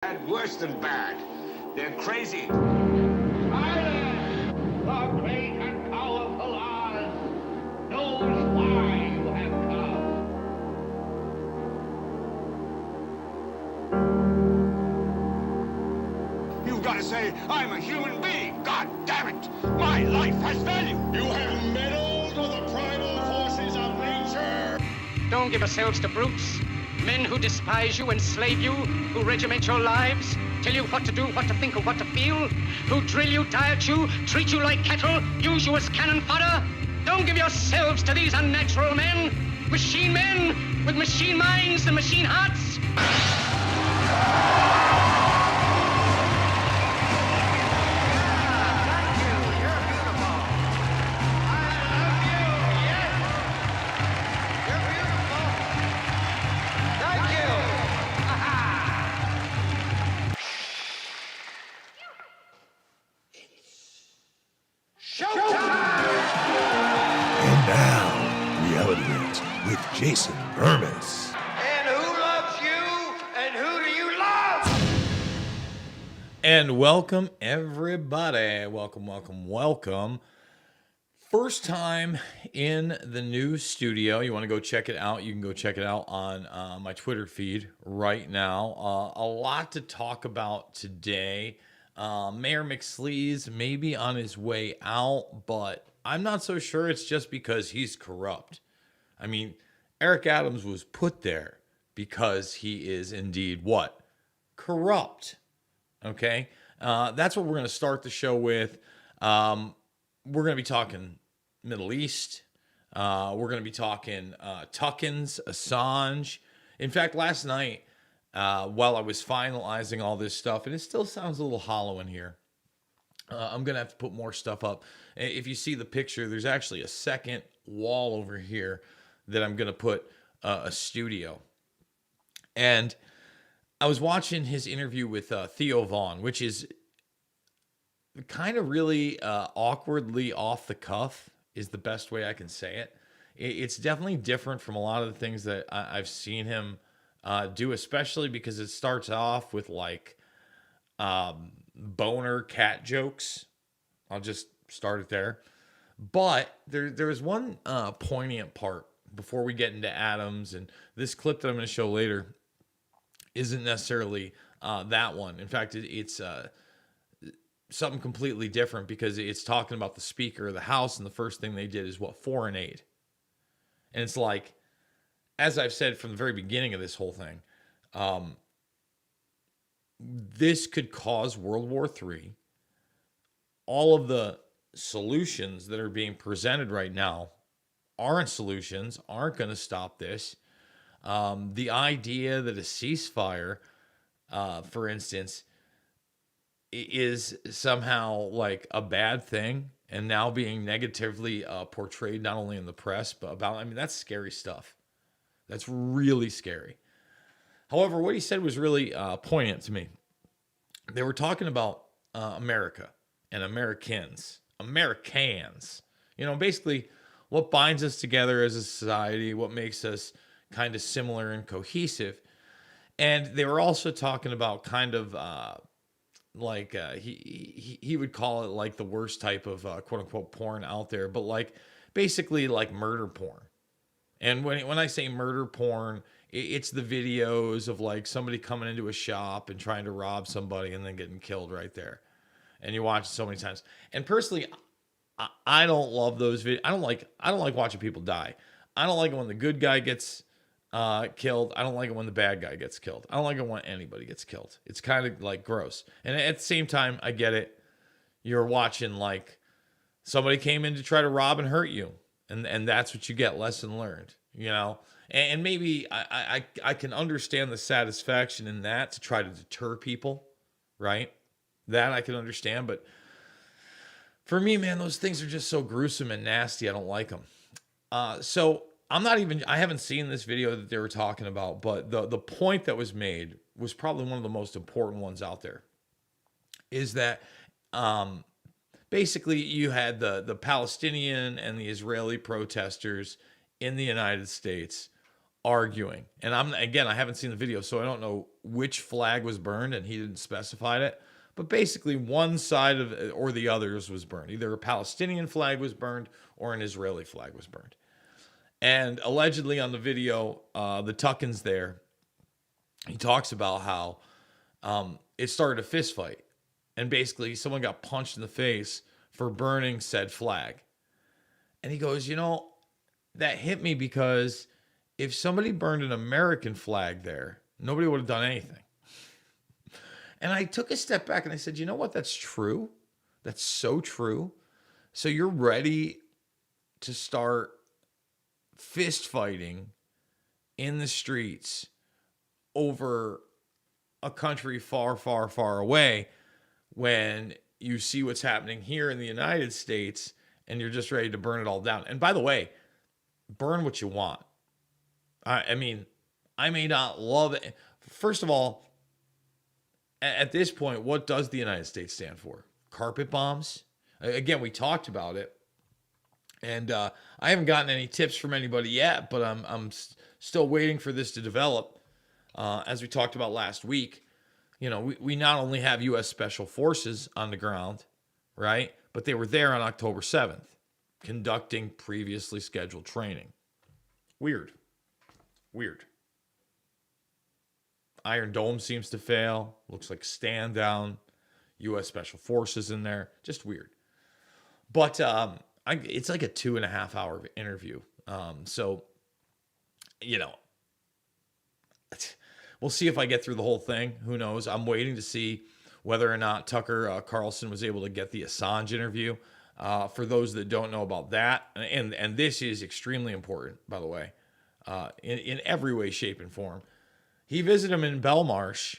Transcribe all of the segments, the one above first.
And worse than bad. They're crazy. Silence! The great and powerful Oz knows why you have come. You've got to say, I'm a human being. God damn it. My life has value. You have meddled with the primal forces of nature. Don't give yourselves to brutes, men who despise you, enslave you, who regiment your lives, tell you what to do, what to think, or what to feel, who drill you, diet you, treat you like cattle, use you as cannon fodder. Don't give yourselves to these unnatural men with machine minds and machine hearts. And now, Reality Hits with Jason Bermas. And who loves you? And who do you love? And welcome, everybody. Welcome. First time in the new studio. You want to go check it out? You can go check it out on my Twitter feed right now. A lot to talk about today. Mayor McSleaze may be on his way out, but I'm not so sure it's just because he's corrupt. I mean, Eric Adams was put there because he is indeed what? Corrupt. Okay? That's what we're going to start the show with. We're going to be talking Middle East. We're going to be talking Tuckins, Assange. In fact, last night, while I was finalizing all this stuff, and it still sounds a little hollow in here, I'm going to have to put more stuff up. If you see the picture, there's actually a second wall over here that I'm going to put a studio. And I was watching his interview with Theo Vaughn, which is kind of really awkwardly off the cuff is the best way I can say it. It's definitely different from a lot of the things that I've seen him do, especially because it starts off with like boner cat jokes. I'll just start it there. But there's one poignant part before we get into Adams, and this clip that I'm going to show later isn't necessarily that one. In fact, it's something completely different because it's talking about the Speaker of the House, and the first thing they did is what? Foreign aid. And it's like, as I've said from the very beginning of this whole thing, this could cause World War III. All of the solutions that are being presented right now aren't solutions, aren't going to stop this. The idea that a ceasefire, for instance, is somehow like a bad thing and now being negatively portrayed not only in the press, but that's scary stuff. That's really scary. However, what he said was really poignant to me. They were talking about America and Americans. You know, basically what binds us together as a society, what makes us kind of similar and cohesive. And they were also talking about kind of he would call it like the worst type of quote unquote porn out there, but like basically like murder porn. And when I say murder porn, it's the videos of like somebody coming into a shop and trying to rob somebody and then getting killed right there. And you watch it so many times. And personally, I don't love those videos. I don't like watching people die. I don't like it when the good guy gets killed. I don't like it when the bad guy gets killed. I don't like it when anybody gets killed. It's kind of like gross. And at the same time, I get it. You're watching like somebody came in to try to rob and hurt you. And that's what you get. Lesson learned, you know? And maybe I can understand the satisfaction in that to try to deter people, right? That I can understand. But for me, man, those things are just so gruesome and nasty. I don't like them. So I haven't seen this video that they were talking about, but the point that was made was probably one of the most important ones out there, is that basically you had the Palestinian and the Israeli protesters in the United States arguing. And I haven't seen the video, so I don't know which flag was burned, and he didn't specify it. But basically, one side of or the others was burned. Either a Palestinian flag was burned or an Israeli flag was burned. And allegedly on the video, the Tucken's there. He talks about how it started a fist fight. And basically, someone got punched in the face for burning said flag. And he goes, that hit me because if somebody burned an American flag there, nobody would have done anything. And I took a step back and I said, you know what? That's true. That's so true. So you're ready to start fist fighting in the streets over a country far, far, far away when you see what's happening here in the United States and you're just ready to burn it all down. And by the way, burn what you want. I mean, I may not love it. First of all, at this point, what does the United States stand for? Carpet bombs? Again, we talked about it. And I haven't gotten any tips from anybody yet, but I'm still waiting for this to develop. As we talked about last week, we not only have U.S. Special Forces on the ground, right? But they were there on October 7th, conducting previously scheduled training. Weird. Iron Dome seems to fail. Looks like stand down. U.S. Special Forces in there. Just weird. But it's like a 2.5 hour interview. So, we'll see if I get through the whole thing. Who knows? I'm waiting to see whether or not Tucker Carlson was able to get the Assange interview. For those that don't know about that, and this is extremely important, by the way, in every way, shape, and form. He visited him in Belmarsh.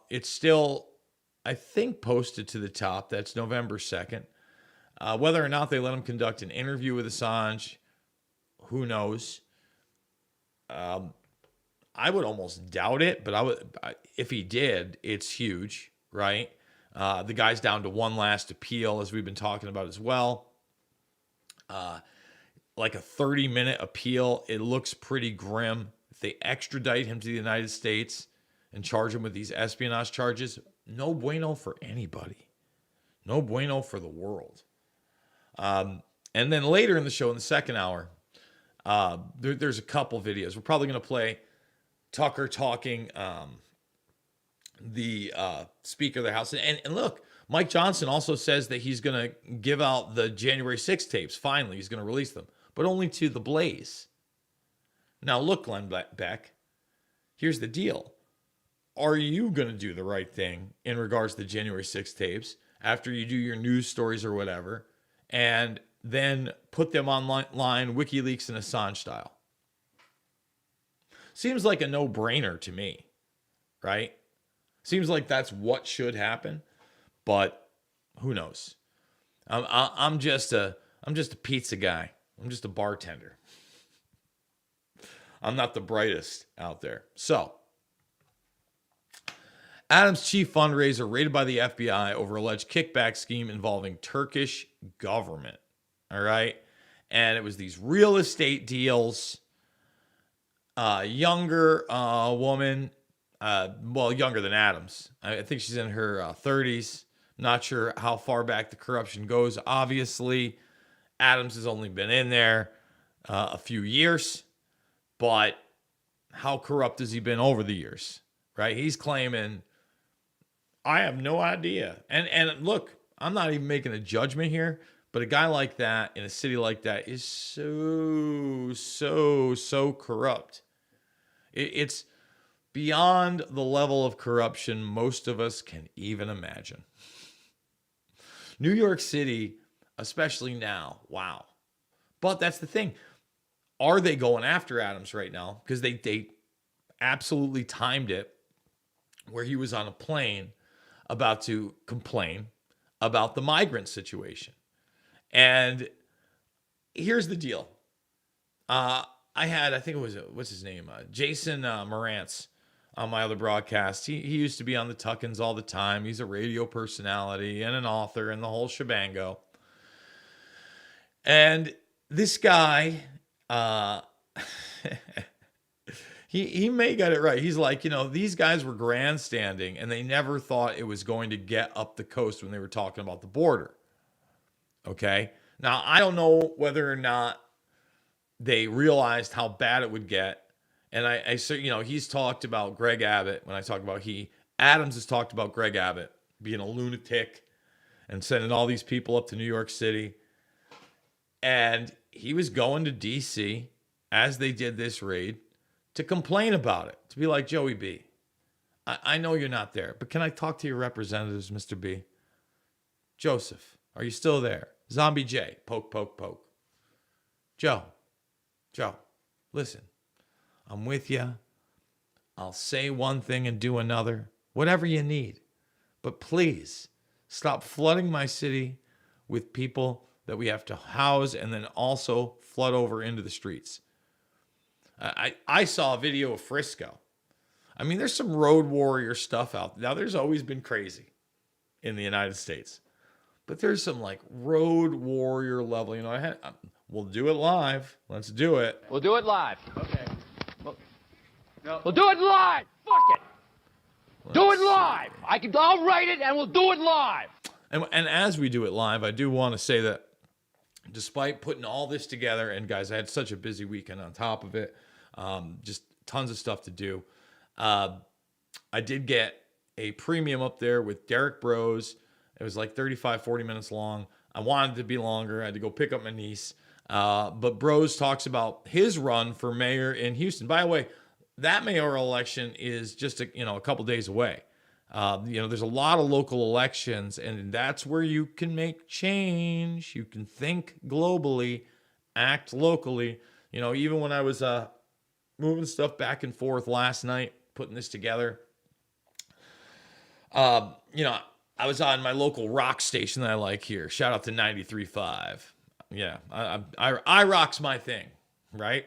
It's still, I think, posted to the top. That's November 2nd. Whether or not they let him conduct an interview with Assange, who knows? I would almost doubt it, but if he did, it's huge, right? The guy's down to one last appeal, as we've been talking about as well. Like a 30-minute appeal. It looks pretty grim. If they extradite him to the United States and charge him with these espionage charges, no bueno for anybody. No bueno for the world. And then later in the show, in the second hour, there's a couple videos. We're probably going to play Tucker talking the Speaker of the House. And look, Mike Johnson also says that he's going to give out the January 6th tapes. Finally, he's going to release them, but only to the Blaze. Now, look, Glenn Beck, here's the deal. Are you going to do the right thing in regards to the January 6th tapes after you do your news stories or whatever, and then put them online, WikiLeaks and Assange style? Seems like a no-brainer to me, right? Seems like that's what should happen, but who knows? I'm just a pizza guy. I'm just a bartender. I'm not the brightest out there. So, Adams' chief fundraiser raided by the FBI over alleged kickback scheme involving Turkish government. All right. And it was these real estate deals. Younger woman, younger than Adams. I think she's in her 30s. Not sure how far back the corruption goes. Obviously, Adams has only been in there a few years. But how corrupt has he been over the years, right? He's claiming, I have no idea. And look, I'm not even making a judgment here, but a guy like that in a city like that is so corrupt. It's beyond the level of corruption most of us can even imagine. New York City, especially now, wow. But that's the thing. Are they going after Adams right now? Because they absolutely timed it where he was on a plane about to complain about the migrant situation. And here's the deal. I think it was, what's his name? Jason Morantz on my other broadcast. He used to be on the Tuckens all the time. He's a radio personality and an author and the whole shebango. And this guy, he may get it right. He's like, these guys were grandstanding and they never thought it was going to get up the coast when they were talking about the border. Okay. Now, I don't know whether or not they realized how bad it would get. And I he's talked about Greg Abbott. When I talk about Adams has talked about Greg Abbott being a lunatic and sending all these people up to New York City. And he was going to D.C. as they did this raid to complain about it, to be like, Joey B, I know you're not there, but can I talk to your representatives, Mr. B? Joseph, are you still there? Zombie J, poke, poke, poke. Joe, listen, I'm with you. I'll say one thing and do another, whatever you need. But please stop flooding my city with people that we have to house and then also flood over into the streets. I saw a video of Frisco. I mean, there's some road warrior stuff out there. Now, there's always been crazy in the United States. But there's some like road warrior level. We'll do it live. Let's do it. We'll do it live. Okay. We'll do it live. Fuck it. Do it live. I'll write it and we'll do it live. And as we do it live, I do want to say that despite putting all this together, and guys, I had such a busy weekend on top of it, just tons of stuff to do. I did get a premium up there with Derek Bros. It was like 35, 40 minutes long. I wanted it to be longer. I had to go pick up my niece. But Bros talks about his run for mayor in Houston. By the way, that mayoral election is just a couple days away. There's a lot of local elections, and that's where you can make change. You can think globally, act locally. Even when I was moving stuff back and forth last night, putting this together, I was on my local rock station that I like here. Shout out to 93.5. Yeah, I rocks my thing, right?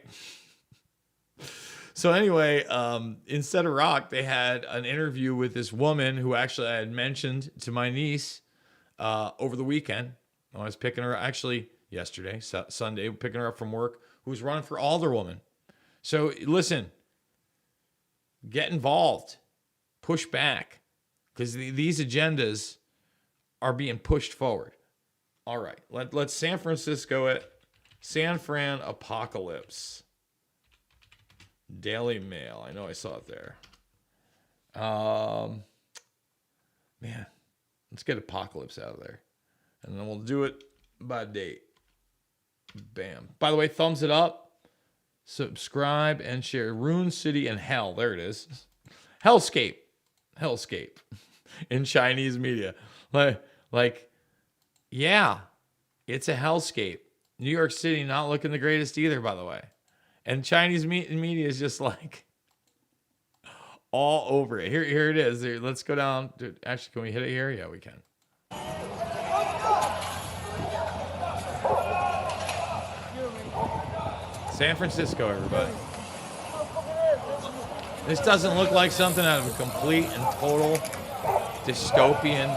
So anyway, instead of rock, they had an interview with this woman who actually I had mentioned to my niece over the weekend. I was picking her, actually yesterday, Sunday, picking her up from work, who was running for alderwoman. So listen, get involved, push back, because these agendas are being pushed forward. All right, let's San Francisco it. San Fran apocalypse. Daily Mail. I know I saw it there. Man, let's get apocalypse out of there. And then we'll do it by date. Bam. By the way, thumbs it up. Subscribe and share. Rune City and Hell. There it is. Hellscape. In Chinese media. Like, yeah, it's a hellscape. New York City not looking the greatest either, by the way. And Chinese media is just like all over it. Here it is. Let's go down. Dude, actually, can we hit it here? Yeah, we can. San Francisco, everybody. This doesn't look like something out of a complete and total dystopian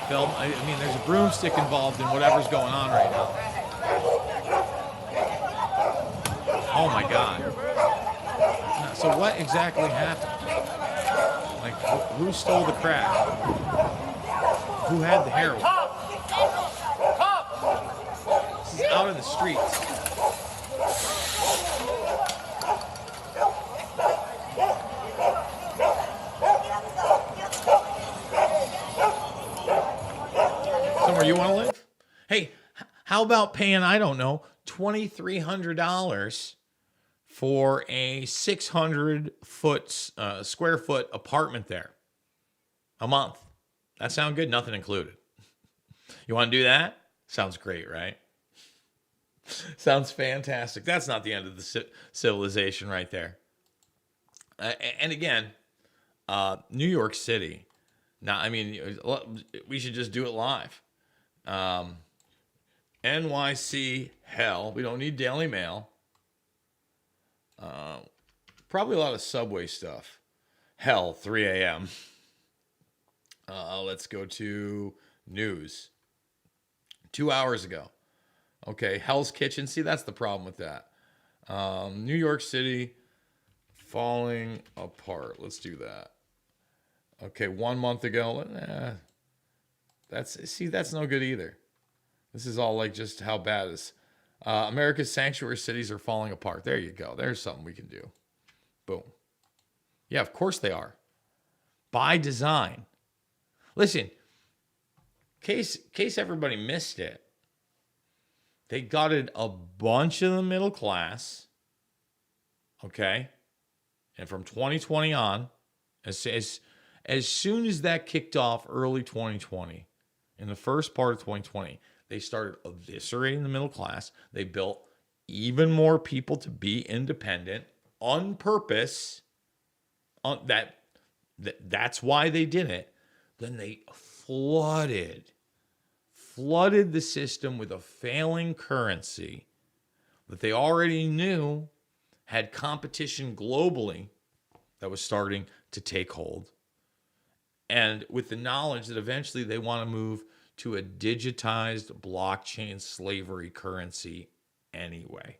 film. I mean, there's a broomstick involved in whatever's going on right now. Oh my God. So what exactly happened? Like, who stole the crack? Who had the heroin? This is out in the streets. Somewhere you want to live? Hey, how about paying, I don't know, $2,300 for a 600 square foot apartment there a month? That sound good? Nothing included. You want to do that? Sounds great, right? Sounds fantastic. That's not the end of the civilization right there. And again, New York City. Now, I mean, we should just do it live. NYC hell. We don't need Daily Mail. Probably a lot of subway stuff. Hell, 3 a.m. Let's go to news. 2 hours ago. Okay, Hell's Kitchen. See, that's the problem with that. New York City falling apart. Let's do that. Okay, 1 month ago. That's no good either. This is all like just how bad it is. America's sanctuary cities are falling apart. There you go. There's something we can do. Boom. Yeah, of course they are. By design. Listen, case everybody missed it, they gutted a bunch of the middle class, okay? And from 2020 on, as soon as that kicked off early 2020, in the first part of 2020, they started eviscerating the middle class. They built even more people to be independent on purpose. That's why they did it. Then they flooded the system with a failing currency that they already knew had competition globally that was starting to take hold. And with the knowledge that eventually they want to move to a digitized blockchain slavery currency anyway,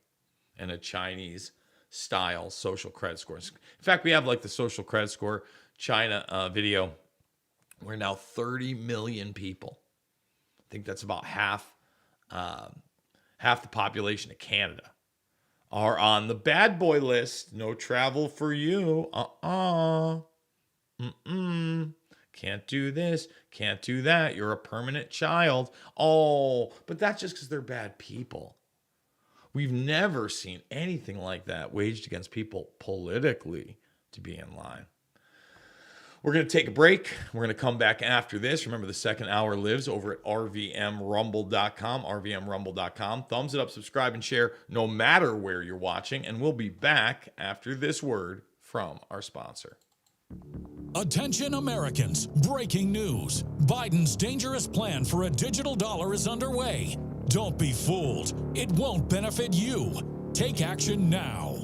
and a Chinese style social credit score. In fact, we have like the social credit score China video where now 30 million people, I think that's about half the population of Canada, are on the bad boy list. No travel for you. Can't do this. Can't do that. You're a permanent child. Oh, but that's just because they're bad people. We've never seen anything like that waged against people politically to be in line. We're going to take a break. We're going to come back after this. Remember, the second hour lives over at rvmrumble.com, rvmrumble.com. Thumbs it up, subscribe, and share no matter where you're watching. And we'll be back after this word from our sponsor. Attention Americans, breaking news. Biden's dangerous plan for a digital dollar is underway. Don't be fooled. It won't benefit you. Take action now.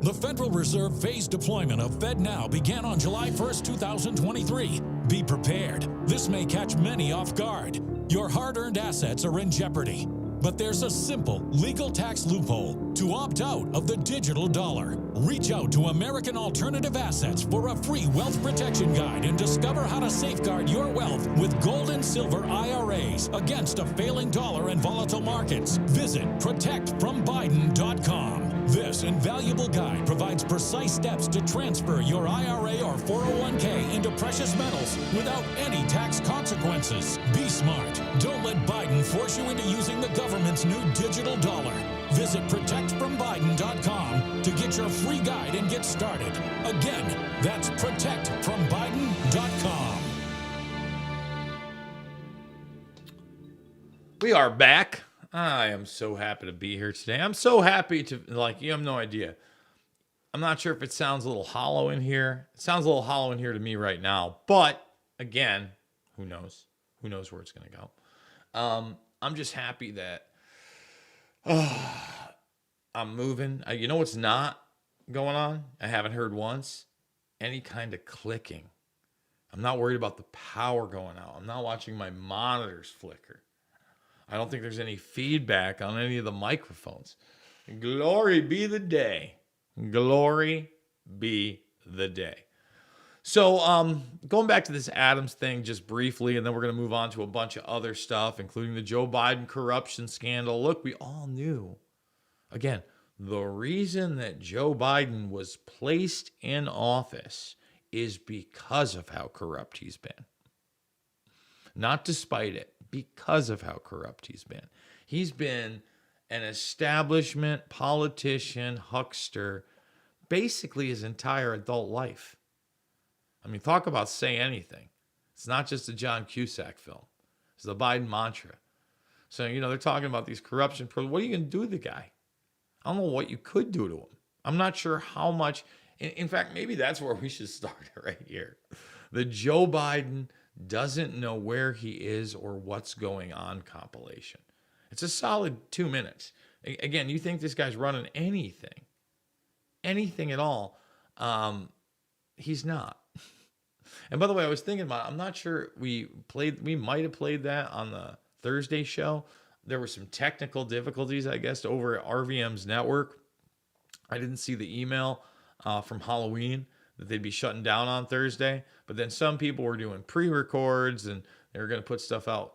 The Federal Reserve phased deployment of FedNow began on July 1st, 2023. Be prepared. This may catch many off guard. Your hard-earned assets are in jeopardy. But there's a simple legal tax loophole to opt out of the digital dollar. Reach out to American Alternative Assets for a free wealth protection guide and discover how to safeguard your wealth with gold and silver IRAs against a failing dollar and volatile markets. Visit protectfrombiden.com. This invaluable guide provides precise steps to transfer your IRA or 401k into precious metals without any tax consequences. Be smart. Don't let Biden force you into using the government's new digital dollar. Visit protectfrombiden.com to get your free guide and get started. Again, that's protectfrombiden.com. We are back. I am so happy to be here today. I'm so happy to, you have no idea. I'm not sure if it sounds a little hollow in here. It sounds a little hollow in here to me right now. But, again, who knows? Who knows where it's going to go? I'm just happy that I'm moving. You know what's not going on? I haven't heard once. Any kind of clicking. I'm not worried about the power going out. I'm not watching my monitors flicker. I don't think there's any feedback on any of the microphones. Glory be the day. Glory be the day. So going back to this Adams thing just briefly, and then we're going to move on to a bunch of other stuff, including the Joe Biden corruption scandal. Look, we all knew. Again, the reason that Joe Biden was placed in office is because of how corrupt he's been. Not despite it. Because of how corrupt he's been. He's been an establishment politician, huckster, basically his entire adult life. I mean, talk about say anything. It's not just a John Cusack film. It's the Biden mantra. So, they're talking about these corruption programs. What are you going to do to the guy? I don't know what you could do to him. I'm not sure how much. In fact, maybe that's where we should start right here. The Joe Biden doesn't know where he is or what's going on compilation. It's a solid 2 minutes. Again, you think this guy's running anything at all. He's not. And by the way, I was thinking about it. I'm not sure we might have played that on the Thursday show. There were some technical difficulties, I guess, over at RVM's network. I didn't see the email from Halloween that they'd be shutting down on Thursday. But then some people were doing pre-records and they were going to put stuff out.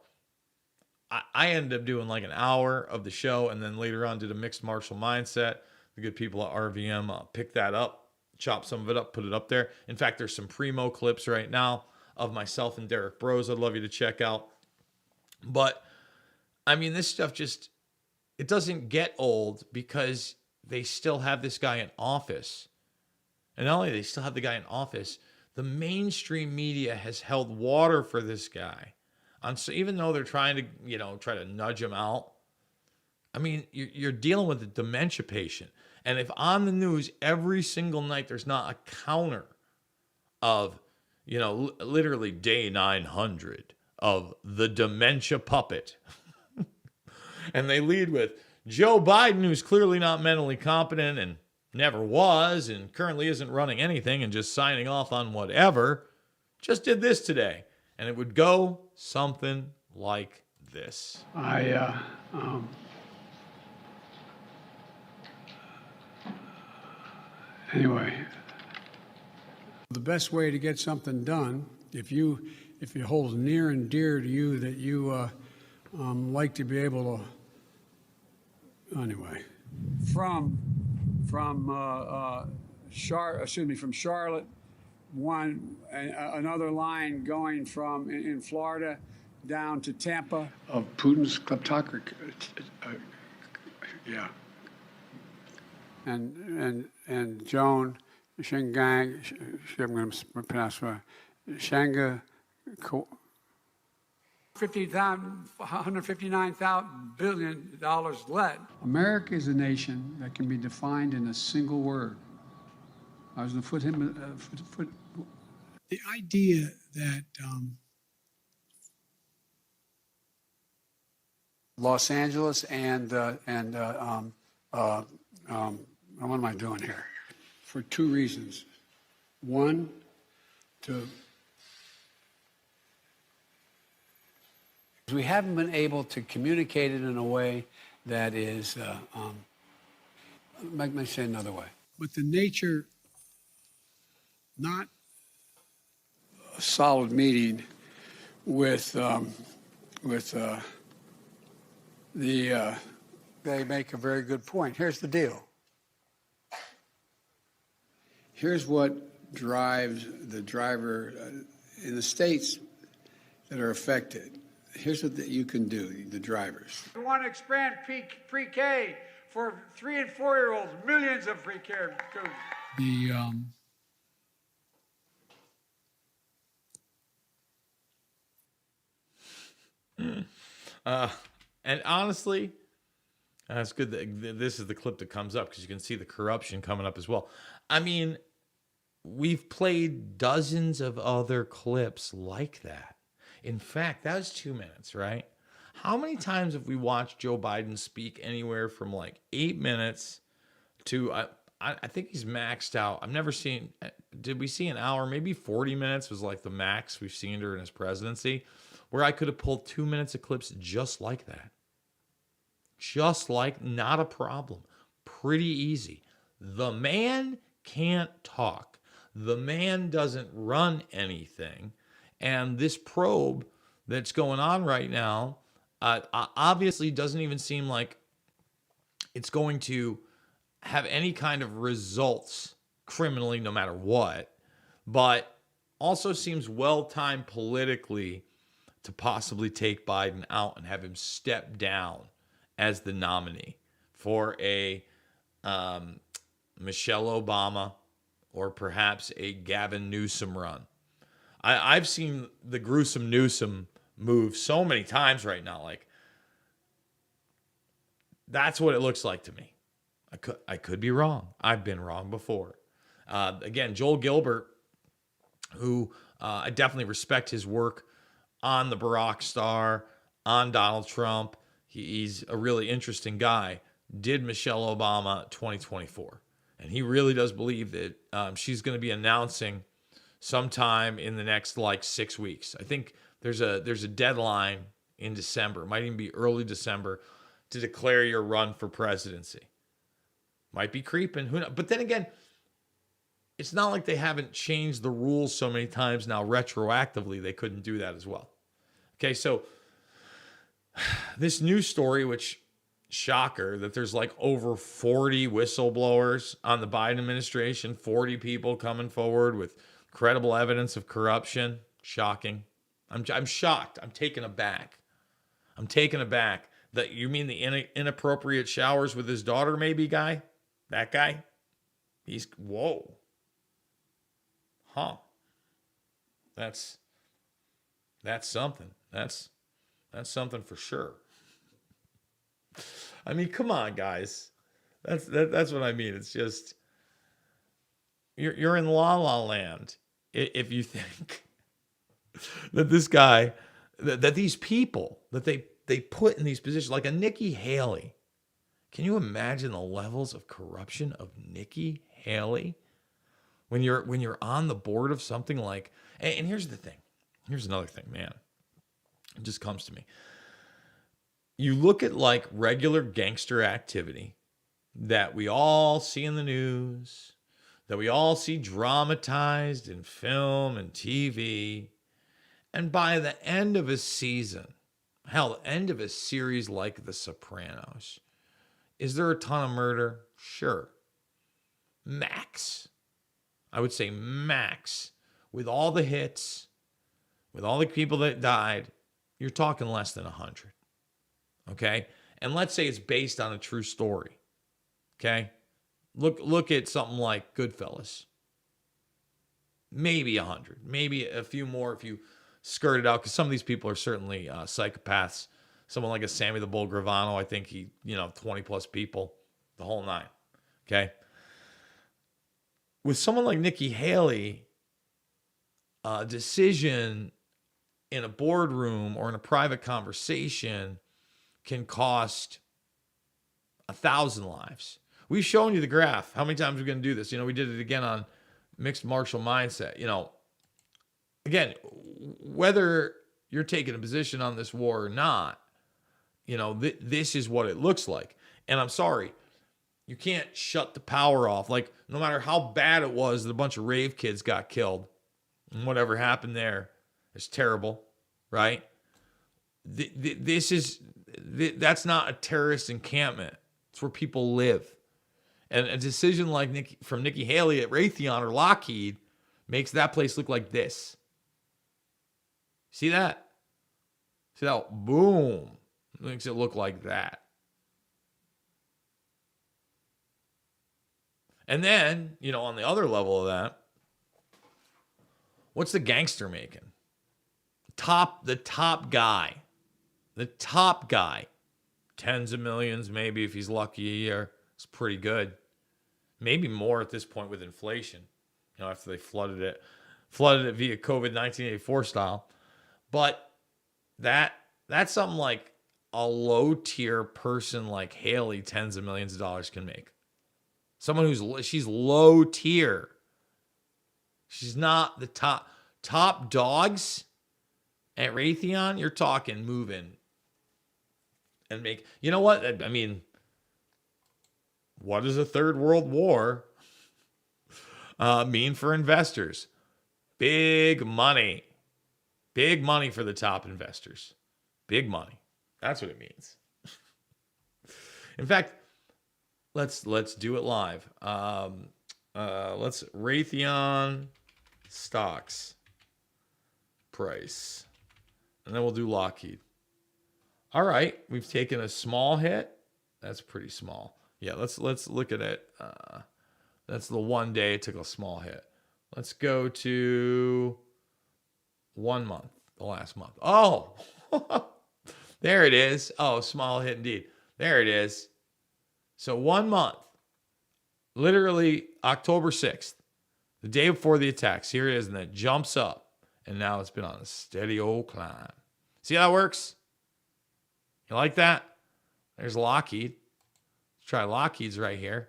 I ended up doing like an hour of the show, and then later on did a mixed martial mindset. The good people at RVM picked that up, chopped some of it up, put it up there. In fact, there's some primo clips right now of myself and Derek Bros I'd love you to check out. But I mean, this stuff just, it doesn't get old because they still have this guy in office. And not only do they still have the guy in office, the mainstream media has held water for this guy. So even though they're trying to, try to nudge him out, I mean, you're dealing with a dementia patient. And if on the news every single night there's not a counter of, literally day 900 of the dementia puppet, and they lead with Joe Biden, who's clearly not mentally competent and never was and currently isn't running anything and just signing off on whatever, just did this today. And it would go something like this. Anyway, the best way to get something done, if it holds near and dear to you that you like to be able to, anyway, from Charlotte, another line going from in Florida down to Tampa of Putin's kleptocracy. Yeah. And Joan Shingang, I'm going to pronounce Shanga, $159 billion led. America is a nation that can be defined in a single word. I was going to put him. The idea that Los Angeles and what am I doing here? For two reasons. One, we haven't been able to communicate it in a way that is, let me say another way. But the nature, not a solid meeting with they make a very good point. Here's the deal. Here's what drives the driver in the states that are affected. Here's what you can do, the drivers. We want to expand pre-K for 3- and 4-year-olds, millions of pre-K students. And honestly, it's good that this is the clip that comes up because you can see the corruption coming up as well. I mean, we've played dozens of other clips like that. In fact, that was 2 minutes, right? How many times have we watched Joe Biden speak anywhere from like 8 minutes to, I think he's maxed out. I've never seen, did we see an hour? Maybe 40 minutes was like the max we've seen during his presidency, where I could have pulled 2 minutes of clips just like that. Just like, not a problem. Pretty easy. The man can't talk. The man doesn't run anything. And this probe that's going on right now obviously doesn't even seem like it's going to have any kind of results criminally, no matter what, but also seems well-timed politically to possibly take Biden out and have him step down as the nominee for a Michelle Obama or perhaps a Gavin Newsom run. I've seen the gruesome Newsom move so many times right now. Like, that's what it looks like to me. I could be wrong. I've been wrong before. Again, Joel Gilbert, who I definitely respect his work on the Barack Star, on Donald Trump. He's a really interesting guy. Did Michelle Obama 2024. And he really does believe that she's going to be announcing sometime in the next 6 weeks. I think there's a deadline in December. It might even be early December to declare your run for presidency. Might be creeping. Who knows? But then again, it's not like they haven't changed the rules so many times now retroactively. They couldn't do that as well. Okay, so this news story, which shocker that there's like over 40 whistleblowers on the Biden administration, 40 people coming forward with credible evidence of corruption. Shocking. I'm shocked. I'm taken aback. That you mean the inappropriate showers with his daughter maybe guy? That guy? He's, whoa. Huh. That's something. That's something for sure. I mean, come on, guys. That's what I mean. It's just you're in la la land if you think that this guy, that these people that they put in these positions, like a Nikki Haley. Can you imagine the levels of corruption of Nikki Haley when you're on the board of something like? And here's the thing. Here's another thing, man. It just comes to me. You look at like regular gangster activity that we all see in the news, that we all see dramatized in film and TV. And by the end of a season, hell, the end of a series like The Sopranos, is there a ton of murder? Sure. Max. I would say max. With all the hits, with all the people that died, you're talking less than 100. Okay? And let's say it's based on a true story. Okay? Look at something like Goodfellas. Maybe 100. Maybe a few more if you skirt it out, because some of these people are certainly psychopaths. Someone like a Sammy the Bull Gravano, I think 20 plus people, the whole nine. Okay? With someone like Nikki Haley, a decision in a boardroom or in a private conversation can cost 1,000 lives. We've shown you the graph. How many times are we going to do this? We did it again on Mixed Martial Mindset. Again, whether you're taking a position on this war or not, this is what it looks like. And I'm sorry, you can't shut the power off. Like, no matter how bad it was that a bunch of rave kids got killed and whatever happened there is terrible, right? That's not a terrorist encampment. It's where people live. And a decision like from Nikki Haley at Raytheon or Lockheed makes that place look like this. See that? See that? Boom. Makes it look like that. And then, on the other level of that, what's the gangster making? The top guy. Tens of millions, maybe if he's lucky a year. It's pretty good. Maybe more at this point with inflation. After they flooded it via COVID 1984 style. But that's something like a low tier person like Haley tens of millions of dollars can make. Someone she's low tier. She's not the top dogs at Raytheon. You're talking moving and make. You know what? I mean, what does a third world war mean for investors? Big money. Big money for the top investors. Big money. That's what it means. In fact, let's do it live. Let's Raytheon stocks price. And then we'll do Lockheed. All right, we've taken a small hit. That's pretty small. Yeah, let's look at it. That's the one day it took a small hit. Let's go to 1 month, the last month. Oh, there it is. Oh, small hit indeed. There it is. So 1 month, literally October 6th, the day before the attacks. Here it is, and then it jumps up. And now it's been on a steady old climb. See how that works? You like that? There's Lockheed. Let's try Lockheed's right here.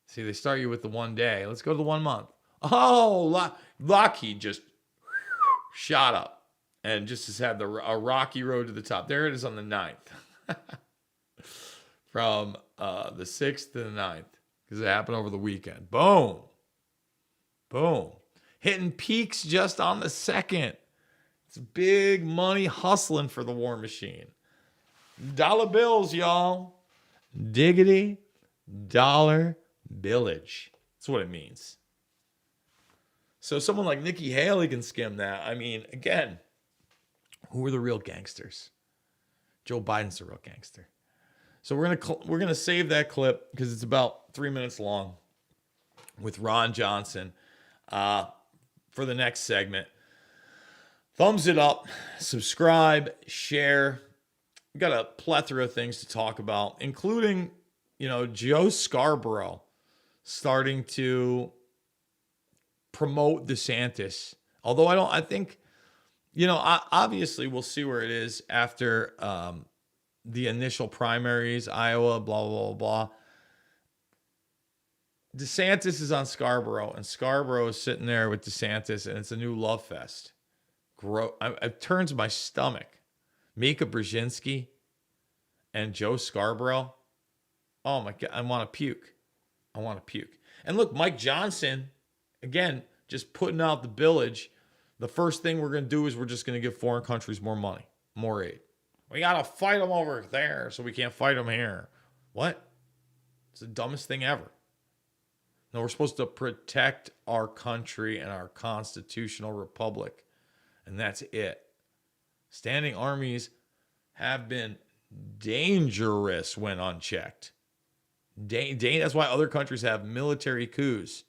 See, they start you with the 1 day. Let's go to the 1 month. Oh, Lockheed just shot up and just has had a rocky road to the top. There it is on the 9th. From the 6th to the 9th, because it happened over the weekend. Boom. Boom. Hitting peaks just on the second. It's big money hustling for the war machine. Dollar bills, y'all. Diggity dollar billage. That's what it means. So someone like Nikki Haley can skim that. I mean, again, who are the real gangsters? Joe Biden's the real gangster. So we're gonna save that clip because it's about 3 minutes long with Ron Johnson for the next segment. Thumbs it up, subscribe, share. We've got a plethora of things to talk about, including, Joe Scarborough starting to promote DeSantis. Although I think, obviously we'll see where it is after the initial primaries, Iowa, blah, blah, blah, blah. DeSantis is on Scarborough, and Scarborough is sitting there with DeSantis, and it's a new love fest. It turns my stomach. Mika Brzezinski and Joe Scarborough. Oh my God, I want to puke. And look, Mike Johnson, again, just putting out the billage. The first thing we're going to do is we're just going to give foreign countries more money, more aid. We got to fight them over there so we can't fight them here. What? It's the dumbest thing ever. No, we're supposed to protect our country and our constitutional republic. And that's it. Standing armies have been dangerous when unchecked. That's why other countries have military coups.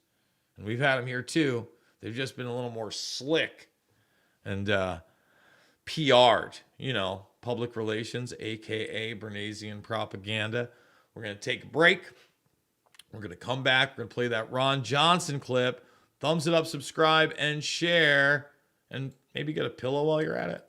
And we've had them here too. They've just been a little more slick and PR'd, public relations, a.k.a. Bernaysian propaganda. We're going to take a break. We're going to come back. We're going to play that Ron Johnson clip. Thumbs it up, subscribe, and share. And maybe get a pillow while you're at it.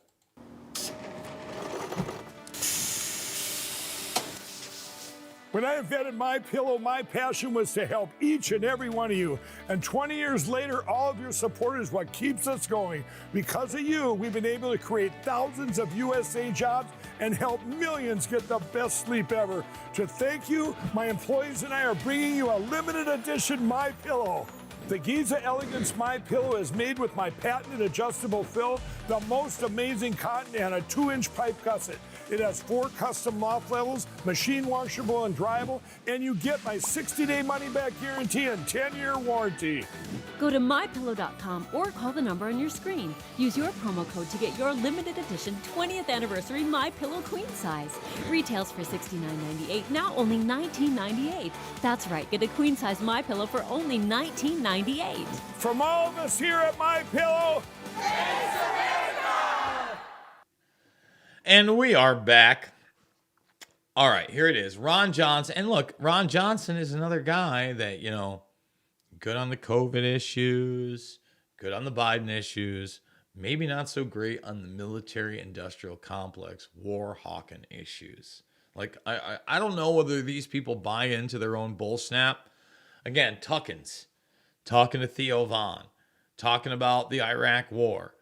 When I invented MyPillow, my passion was to help each and every one of you. And 20 years later, all of your support is what keeps us going. Because of you, we've been able to create thousands of USA jobs and help millions get the best sleep ever. To thank you, my employees and I are bringing you a limited edition MyPillow. The Giza Elegance MyPillow is made with my patented adjustable fill, the most amazing cotton, and a 2-inch pipe gusset. It has 4 custom loft levels, machine washable and dryable, and you get my 60-day money-back guarantee and 10-year warranty. Go to mypillow.com or call the number on your screen. Use your promo code to get your limited edition 20th anniversary MyPillow queen size. Retails for $69.98, now only $19.98. That's right, get a queen size MyPillow for only $19.98. From all of us here at MyPillow, and we are back. All right, here it is. Ron Johnson. And look, Ron Johnson is another guy that, good on the COVID issues, good on the Biden issues, maybe not so great on the military-industrial complex, war hawking issues. Like, I don't know whether these people buy into their own bull snap. Again, Tuckins talking to Theo Vaughn, talking about the Iraq war,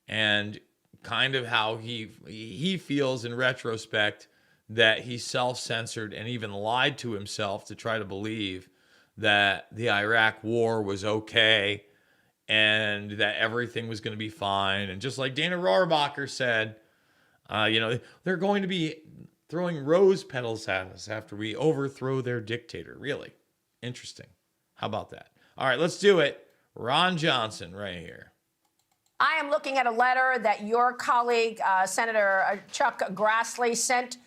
and kind of how he feels in retrospect that he self-censored and even lied to himself to try to believe that the Iraq war was okay and that everything was going to be fine. And just like Dana Rohrabacher said, they're going to be throwing rose petals at us after we overthrow their dictator. Really interesting. How about that? All right, let's do it. Ron Johnson right here. I am looking at a letter that your colleague, Senator Chuck Grassley, sent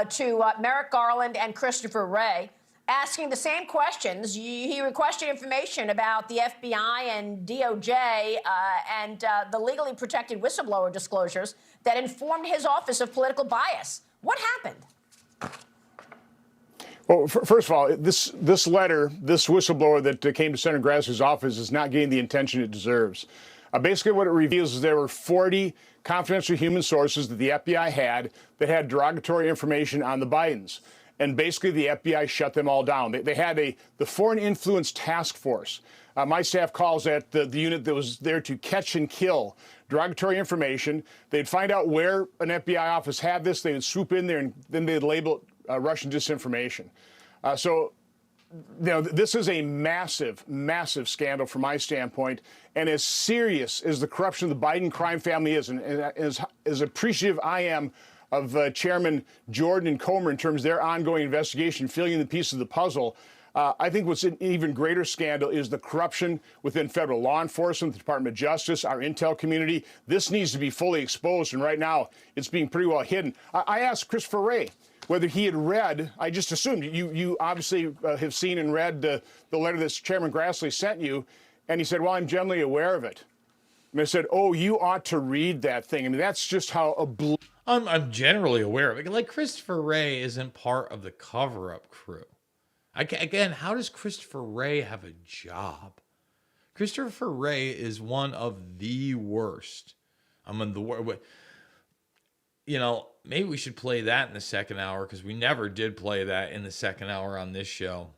to Merrick Garland and Christopher Wray, asking the same questions. He requested information about the FBI and DOJ and the legally protected whistleblower disclosures that informed his office of political bias. What happened? Well, first of all, this letter, this whistleblower that came to Senator Grassley's office is not getting the attention it deserves. Basically, what it reveals is there were 40 confidential human sources that the FBI had that had derogatory information on the Bidens. And basically, the FBI shut them all down. They had the Foreign Influence Task Force. My staff calls that the unit that was there to catch and kill derogatory information. They'd find out where an FBI office had this. They would swoop in there, and then they'd label it Russian disinformation. So this is a massive, massive scandal from my standpoint. And as serious as the corruption of the Biden crime family is, and as appreciative I am of Chairman Jordan and Comer in terms of their ongoing investigation, filling in the pieces of the puzzle, I think what's an even greater scandal is the corruption within federal law enforcement, the Department of Justice, our intel community. This needs to be fully exposed, and right now it's being pretty well hidden. I asked Christopher Wray whether he had read, I just assumed, you obviously have seen and read the letter that Chairman Grassley sent you, and he said, well, I'm generally aware of it. And I said, oh, you ought to read that thing. I mean, that's just how I'm generally aware of it. Like, Christopher Wray isn't part of the cover-up crew. Again, how does Christopher Wray have a job? Christopher Wray is one of the worst. Maybe we should play that in the second hour, because we never did play that in the second hour on this show.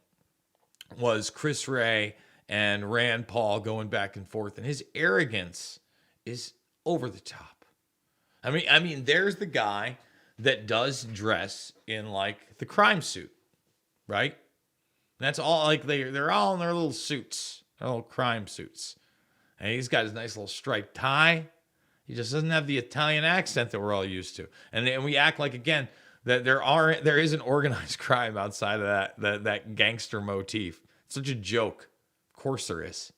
Was Chris Wray and Rand Paul going back and forth, and his arrogance is over the top. I mean, there's the guy that does dress in like the crime suit, right? That's all, like they're all in their little suits, their little crime suits. And he's got his nice little striped tie. He just doesn't have the Italian accent that we're all used to. And we act like, again, that there is an organized crime outside of that gangster motif. It's such a joke. Of course there is.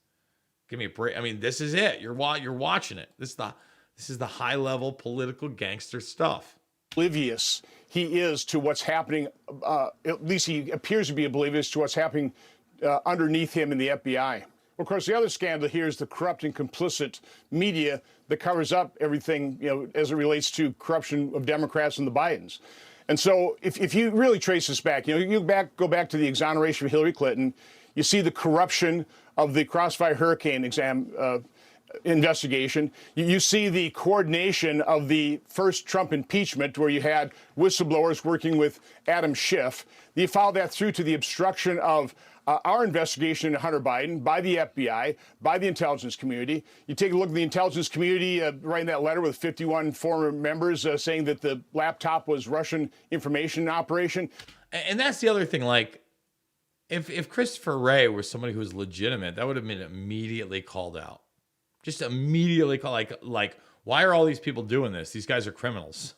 Give me a break. I mean, this is it. You're watching it. This is the high level political gangster stuff. Oblivious he is to what's happening, at least he appears to be oblivious to what's happening underneath him in the FBI. Of course, the other scandal here is the corrupt and complicit media that covers up everything, as it relates to corruption of Democrats and the Bidens. And so if you really trace this back, you go back to the exoneration of Hillary Clinton, you see the corruption of the Crossfire Hurricane investigation. You see the coordination of the first Trump impeachment, where you had whistleblowers working with Adam Schiff. You follow that through to the obstruction of our investigation into Hunter Biden by the FBI, by the intelligence community. You take a look at the intelligence community writing that letter with 51 former members saying that the laptop was Russian information operation. And that's the other thing. Like, if Christopher Wray was somebody who was legitimate, that would have been immediately called out. Just immediately called, like, why are all these people doing this? These guys are criminals.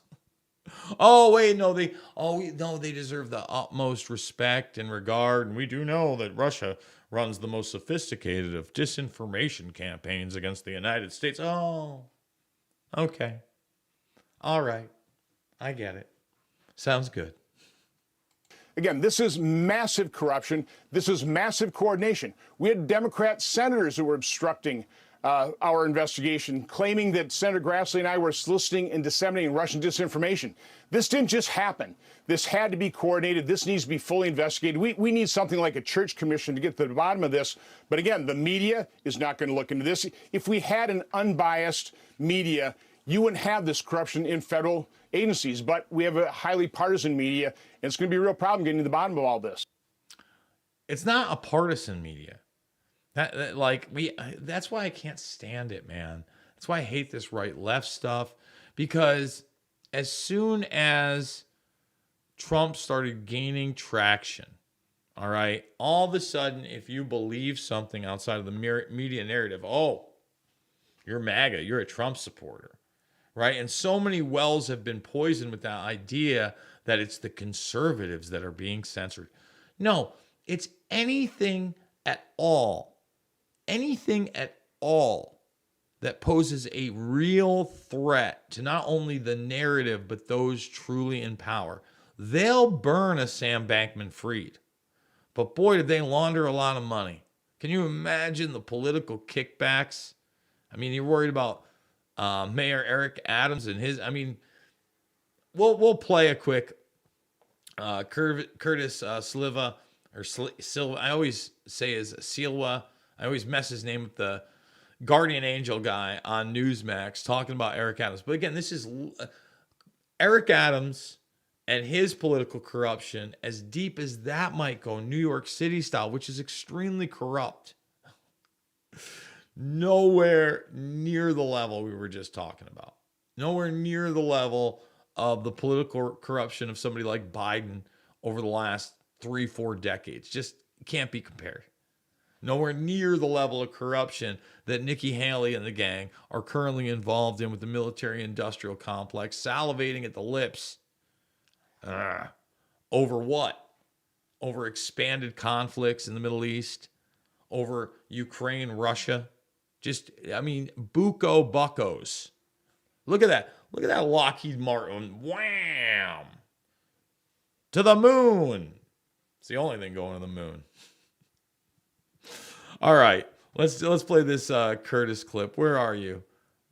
Oh, wait, no, they deserve the utmost respect and regard. And we do know that Russia runs the most sophisticated of disinformation campaigns against the United States. Oh, okay. All right. I get it. Sounds good. Again, this is massive corruption. This is massive coordination. We had Democrat senators who were obstructing our investigation, claiming that Senator Grassley and I were soliciting and disseminating Russian disinformation. This didn't just happen. This had to be coordinated. This needs to be fully investigated. We need something like a church commission to get to the bottom of this. But again, the media is not going to look into this. If we had an unbiased media, you wouldn't have this corruption in federal agencies. But we have a highly partisan media, and it's going to be a real problem getting to the bottom of all this. It's not a partisan media. That's why I can't stand it, man. That's why I hate this right-left stuff, because as soon as Trump started gaining traction, all right, all of a sudden, if you believe something outside of the media narrative, oh, you're MAGA, you're a Trump supporter, right? And so many wells have been poisoned with that idea that it's the conservatives that are being censored. No, it's anything at all that poses a real threat to not only the narrative, but those truly in power. They'll burn a Sam Bankman-Fried. But boy, did they launder a lot of money. Can you imagine the political kickbacks? I mean, you're worried about Mayor Eric Adams and his, we'll play a quick Curtis Silva, or Silva. I always say is Silva. I always mess his name with the Guardian Angel guy on Newsmax talking about Eric Adams. But again, this is Eric Adams and his political corruption, as deep as that might go, New York City style, which is extremely corrupt. Nowhere near the level we were just talking about. Nowhere near the level of the political corruption of somebody like Biden over the last 3-4 decades. Just can't be compared. Nowhere near the level of corruption that Nikki Haley and the gang are currently involved in with the military-industrial complex, salivating at the lips. Over what? Over expanded conflicts in the Middle East? Over Ukraine, Russia? Just, I mean, buco buckos. Look at that. Look at that Lockheed Martin. Wham! To the moon. It's the only thing going to the moon. All right, let's play this Curtis clip. Where are you?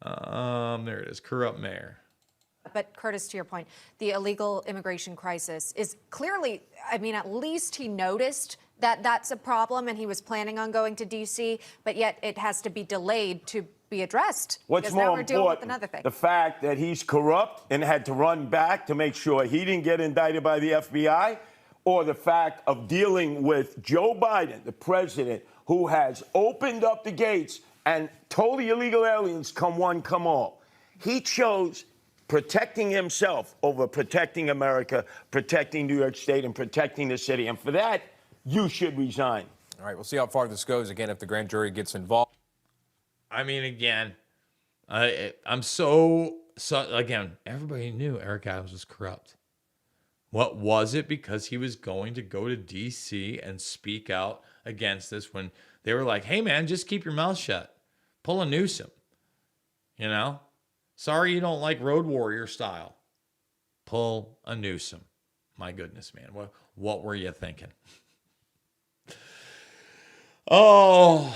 There it is. Corrupt mayor. But Curtis, to your point, the illegal immigration crisis is clearly, I mean, at least he noticed that that's a problem and he was planning on going to D.C., but yet it has to be delayed to be addressed. What's now more we're dealing with important, another thing. the fact that he's corrupt and had to run back to make sure he didn't get indicted by the FBI, or the fact of dealing with Joe Biden, the president, who has opened up the gates and told the illegal aliens, come one, come all. He chose protecting himself over protecting America, protecting New York State, and protecting the city. And for that, you should resign. All right, we'll see how far this goes, again, if the grand jury gets involved. I mean, again, I'm again, everybody knew Eric Adams was corrupt. What was it? Because he was going to go to D.C. and speak out against this when they were like, hey, man, just keep your mouth shut. Pull a Newsom. You know? Sorry you don't like Road Warrior style. Pull a Newsom. My goodness, man. What were you thinking? Oh,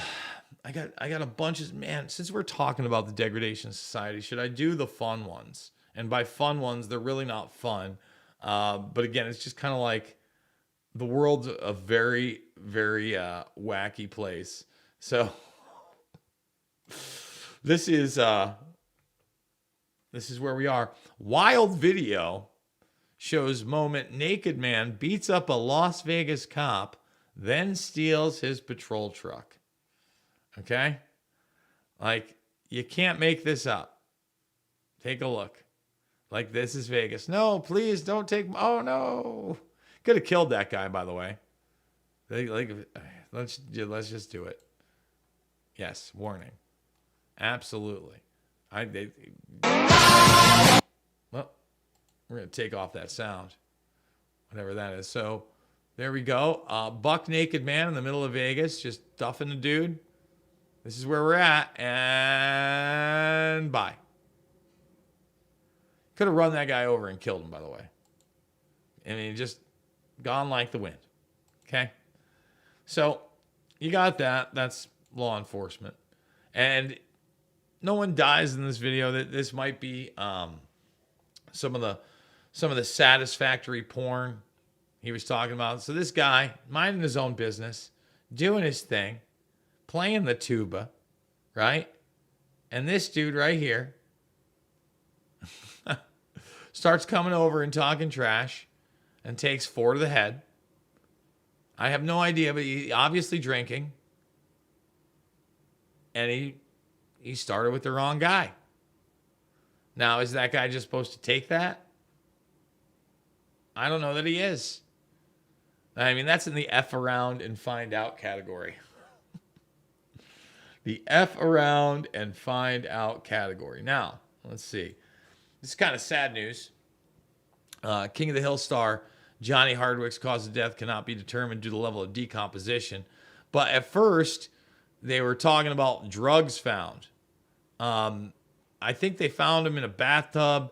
I got a bunch of, man, since we're talking about the degradation of society, should I do the fun ones? And by fun ones, they're really not fun. But again, it's just kind of like the world's a very, very wacky place. So this is where we are. Wild video shows moment naked man beats up a Las Vegas cop, then steals his patrol truck. Okay? Like, you can't make this up. Take a look. Like, this is Vegas. No, please don't take... Oh, no. Could have killed that guy, by the way. Let's just do it. Yes, warning. Absolutely. Well, we're going to take off that sound. Whatever that is. So, there we go. Buck naked man in the middle of Vegas, just duffing a dude. This is where we're at. And bye. Could have run that guy over and killed him, by the way. I mean, just gone like the wind. Okay? So, you got that. That's law enforcement. And no one dies in this video. That this might be some of the satisfactory porn he was talking about. So this guy, minding his own business, doing his thing, playing the tuba, right? And this dude right here starts coming over and talking trash and takes 4 to the head. I have no idea, but he obviously drinking. And he started with the wrong guy. Now, is that guy just supposed to take that? I don't know that he is. I mean, that's in the F around and find out category. The F around and find out category. Now, let's see. This is kind of sad news. King of the Hill star Johnny Hardwick's cause of death cannot be determined due to the level of decomposition. But at first, they were talking about drugs found. I think they found him in a bathtub.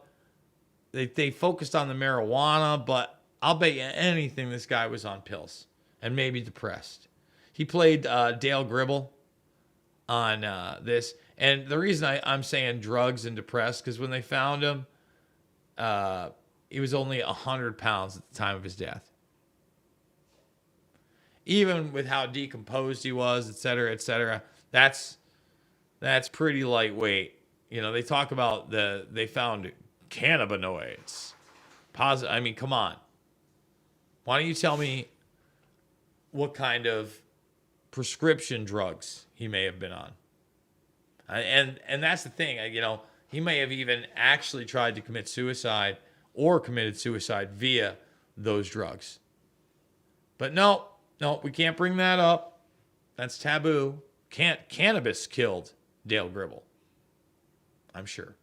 They focused on the marijuana, but I'll bet you anything this guy was on pills and maybe depressed. He played Dale Gribble on this. And the reason I'm saying drugs and depressed, because when they found him, he was only 100 pounds at the time of his death. Even with how decomposed he was, et cetera, that's pretty lightweight. You know, they talk about they found cannabinoids. I mean, come on. Why don't you tell me what kind of prescription drugs he may have been on? And that's the thing. You know, he may have even actually tried to commit suicide or committed suicide via those drugs. But no, No, we can't bring that up. That's taboo. Cannabis killed Dale Gribble. I'm sure.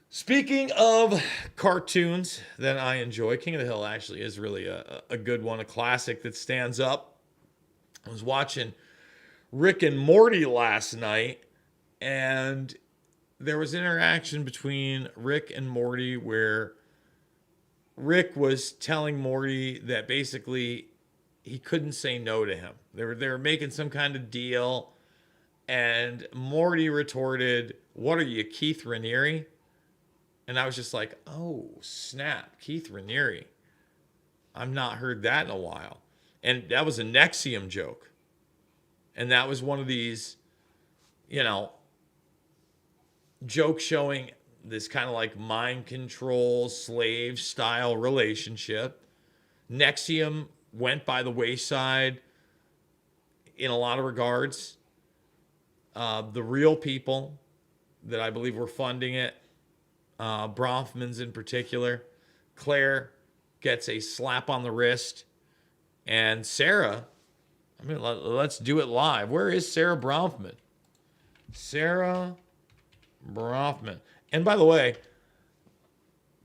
Speaking of cartoons that I enjoy, King of the Hill actually is really a good one, a classic that stands up. I was watching Rick and Morty last night, and there was interaction between Rick and Morty where Rick was telling Morty that basically he couldn't say no to him. They were making some kind of deal, and Morty retorted, "What are you, Keith Raniere?" And I was just like, oh, snap, Keith Raniere. I've not heard that in a while. And that was a NXIVM joke. And that was one of these, jokes showing this kind of like mind control, slave style relationship. NXIVM went by the wayside in a lot of regards. The real people that I believe were funding it, Bronfman's in particular, Claire gets a slap on the wrist, and Sarah, let's do it live. Where is Sarah Bronfman? Sarah Bronfman. And by the way,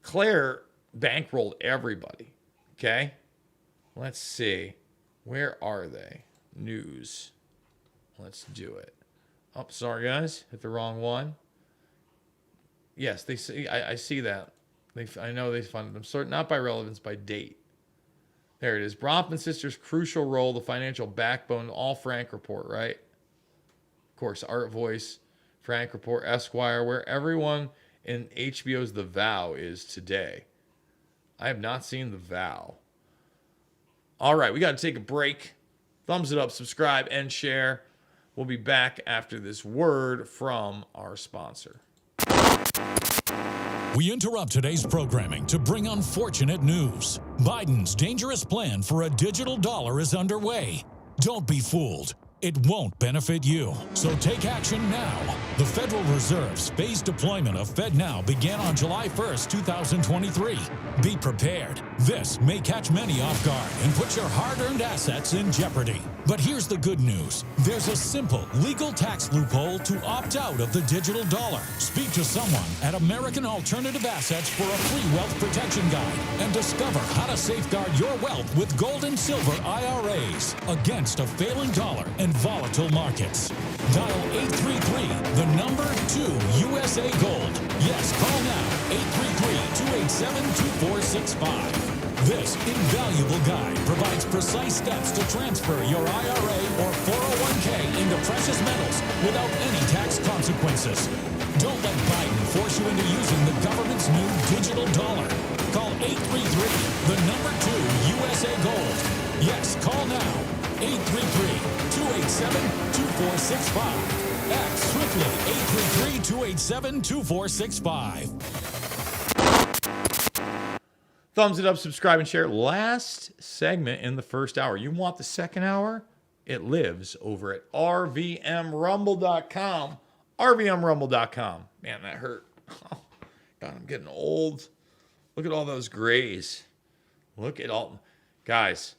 Claire bankrolled everybody. Okay? Let's see. Where are they? News. Let's do it. Oh, sorry, guys. Hit the wrong one. Yes, they see. I see that. I know they funded them. Sort not by relevance, by date. There it is. Bronfman sisters' crucial role, the financial backbone, all Frank Report, right? Of course, Art Voice, Frank Report, Esquire, where everyone in HBO's The Vow is today. I have not seen The Vow. All right, we got to take a break. Thumbs it up, subscribe, and share. We'll be back after this word from our sponsor. We interrupt today's programming to bring unfortunate news. Biden's dangerous plan for a digital dollar is underway. Don't be fooled. It won't benefit you. So take action now. The Federal Reserve's phased deployment of FedNow began on July 1st, 2023. Be prepared. This may catch many off guard and put your hard-earned assets in jeopardy. But here's the good news. There's a simple legal tax loophole to opt out of the digital dollar. Speak to someone at American Alternative Assets for a free wealth protection guide and discover how to safeguard your wealth with gold and silver IRAs against a failing dollar and volatile markets. Dial 833, the number 2 USA Gold. Yes, call now, 833-287-2465. This invaluable guide provides precise steps to transfer your IRA or 401k into precious metals without any tax consequences. Don't let Biden force you into using the government's new digital dollar. Call 833, the number 2 USA Gold. Yes, call now, 833-287-2465. Act swiftly, 833-287-2465. Thumbs it up, subscribe, and share. Last segment in the first hour. You want the second hour? It lives over at RVMRumble.com. RVMRumble.com. Man, that hurt. Oh, God, I'm getting old. Look at all those grays. Look at all. Guys,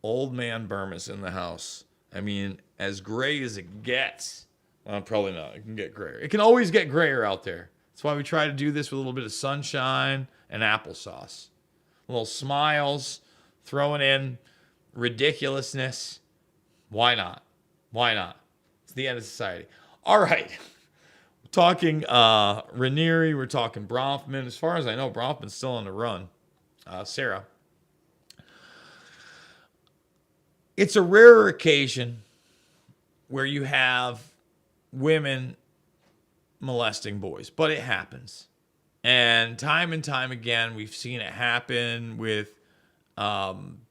old man Bermas in the house. I mean, as gray as it gets. Well, probably not. It can get grayer. It can always get grayer out there. That's why we try to do this with a little bit of sunshine and applesauce. Little smiles, throwing in ridiculousness. Why not? Why not? It's the end of society. All right. We're talking Raniere. We're talking Bronfman. As far as I know, Bronfman's still on the run. Sarah. It's a rare occasion where you have women molesting boys, but it happens. And time again, we've seen it happen with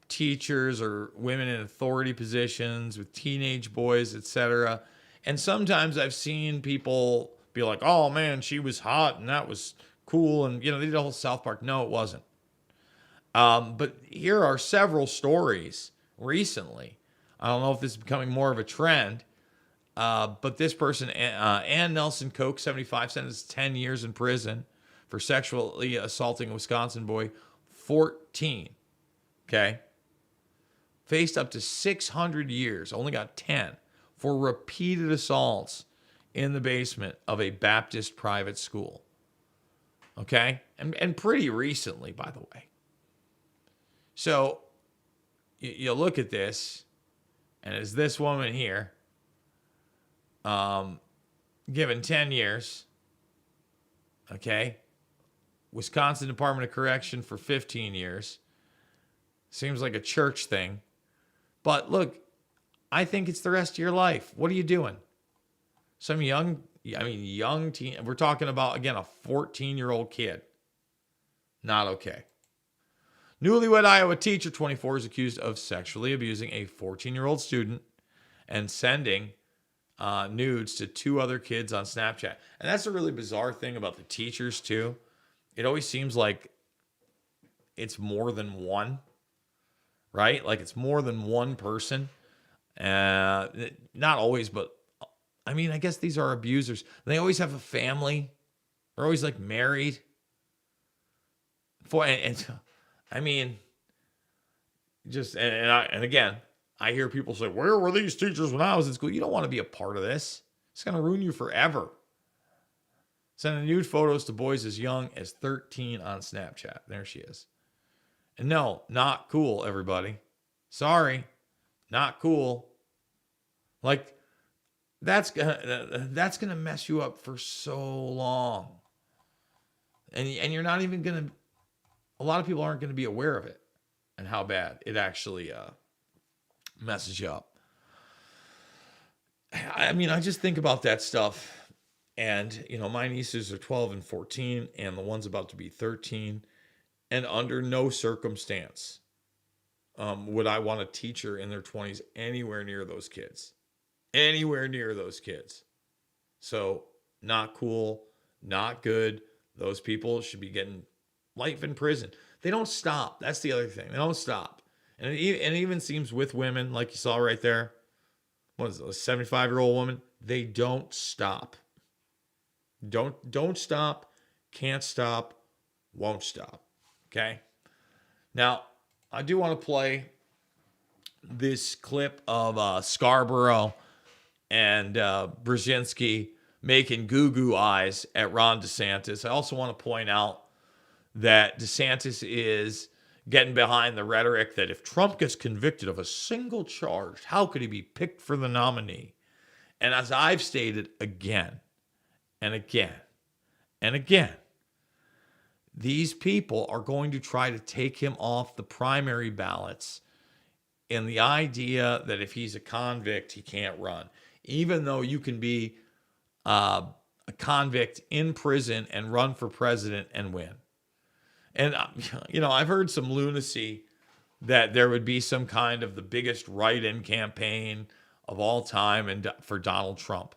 teachers or women in authority positions, with teenage boys, etc. And sometimes I've seen people be like, oh man, she was hot and that was cool. And, they did a whole South Park. No, it wasn't. But here are several stories recently. I don't know if this is becoming more of a trend. But this person, Ann Nelson Koch, 75, sentenced 10 years in prison for sexually assaulting a Wisconsin boy, 14. Okay? faced up to 600 years, only got 10, for repeated assaults in the basement of a Baptist private school. Okay? And pretty recently, by the way. So you look at this, and it's this woman here, given 10 years, okay? Wisconsin Department of Correction for 15 years. Seems like a church thing. But look, I think it's the rest of your life. What are you doing? Some young teen. We're talking about, again, a 14-year-old kid. Not okay. Newlywed Iowa teacher, 24, is accused of sexually abusing a 14-year-old student and sending nudes to 2 other kids on Snapchat. And that's a really bizarre thing about the teachers, too. It always seems like it's more than one, right? Like it's more than one person. Not always, but I mean, I guess these are abusers. They always have a family. They're always like married. I mean, just, and again, I hear people say, where were these teachers when I was in school? You don't want to be a part of this. It's going to ruin you forever. Sending nude photos to boys as young as 13 on Snapchat. There she is. And no, not cool, everybody. Sorry, not cool. Like, that's gonna mess you up for so long. And you're not even gonna, a lot of people aren't gonna be aware of it and how bad it actually messes you up. I mean, I just think about that stuff. And, you know, my nieces are 12 and 14, and the one's about to be 13. And under no circumstance would I want a teacher in their 20s anywhere near those kids. Anywhere near those kids. So, not cool, not good. Those people should be getting life in prison. They don't stop. That's the other thing. They don't stop. And it even seems with women, like you saw right there. What is it, a 75-year-old woman? They don't stop. Don't stop, can't stop, won't stop. Okay? Now, I do want to play this clip of Scarborough and Brzezinski making goo-goo eyes at Ron DeSantis. I also want to point out that DeSantis is getting behind the rhetoric that if Trump gets convicted of a single charge, how could he be picked for the nominee? And as I've stated again and again and again, these people are going to try to take him off the primary ballots in the idea that if he's a convict, he can't run. Even though you can be a convict in prison and run for president and win. And, you know, I've heard some lunacy that there would be some kind of the biggest write-in campaign of all time and for Donald Trump.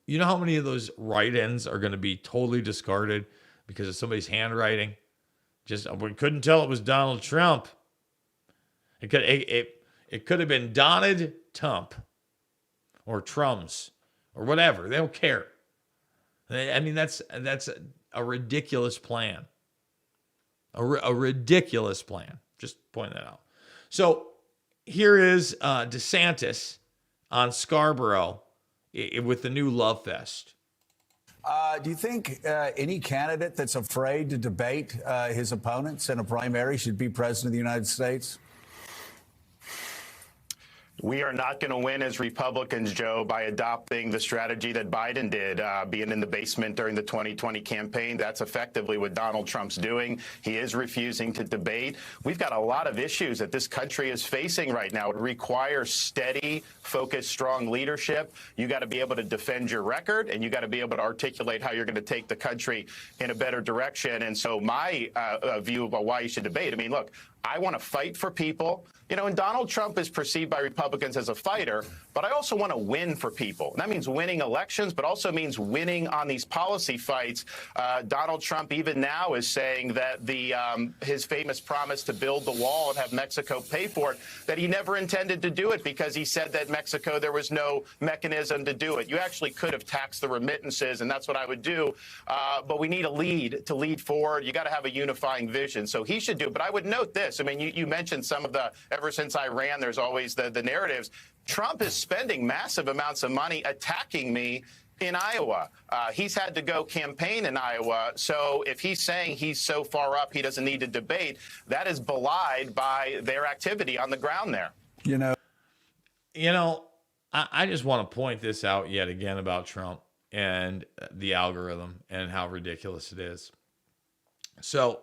You know how many of those write-ins are going to be totally discarded because of somebody's handwriting? Just, we couldn't tell it was Donald Trump. It could have been Donald Trump or Trumps or whatever. They don't care. I mean, that's a ridiculous plan. A ridiculous plan. Just point that out. So here is DeSantis on Scarborough with the new love fest. Do you think any candidate that's afraid to debate his opponents in a primary should be president of the United States? We are not going to win as Republicans, Joe, by adopting the strategy that Biden did, being in the basement during the 2020 campaign. That's effectively what Donald Trump's doing. He is refusing to debate. We've got a lot of issues that this country is facing right now. It requires steady, focused, strong leadership. You got to be able to defend your record, and you got to be able to articulate how you're going to take the country in a better direction. And so my view about why you should debate, I mean, look, I want to fight for people. You know, and Donald Trump is perceived by Republicans as a fighter, but I also want to win for people. And that means winning elections, but also means winning on these policy fights. Donald Trump even now is saying that his famous promise to build the wall and have Mexico pay for it, that he never intended to do it because he said that Mexico, there was no mechanism to do it. You actually could have taxed the remittances, and that's what I would do. But we need a lead to lead forward. You got to have a unifying vision. So he should do it. But I would note this. I mean, you mentioned some of the ever since I ran, there's always the narratives. Trump is spending massive amounts of money attacking me in Iowa. He's had to go campaign in Iowa. So if he's saying he's so far up he doesn't need to debate, that is belied by their activity on the ground there. You know, I just want to point this out yet again about Trump and the algorithm and how ridiculous it is. So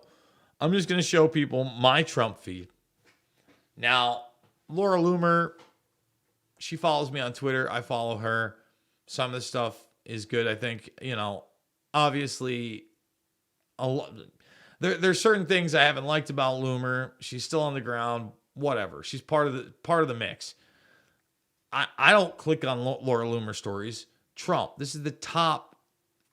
I'm just going to show people my Trump feed. Now, Laura Loomer, she follows me on Twitter. I follow her. Some of the stuff is good. I think, you know, obviously, there's certain things I haven't liked about Loomer. She's still on the ground. Whatever. She's part of the mix. I don't click on Laura Loomer stories. Trump. This is the top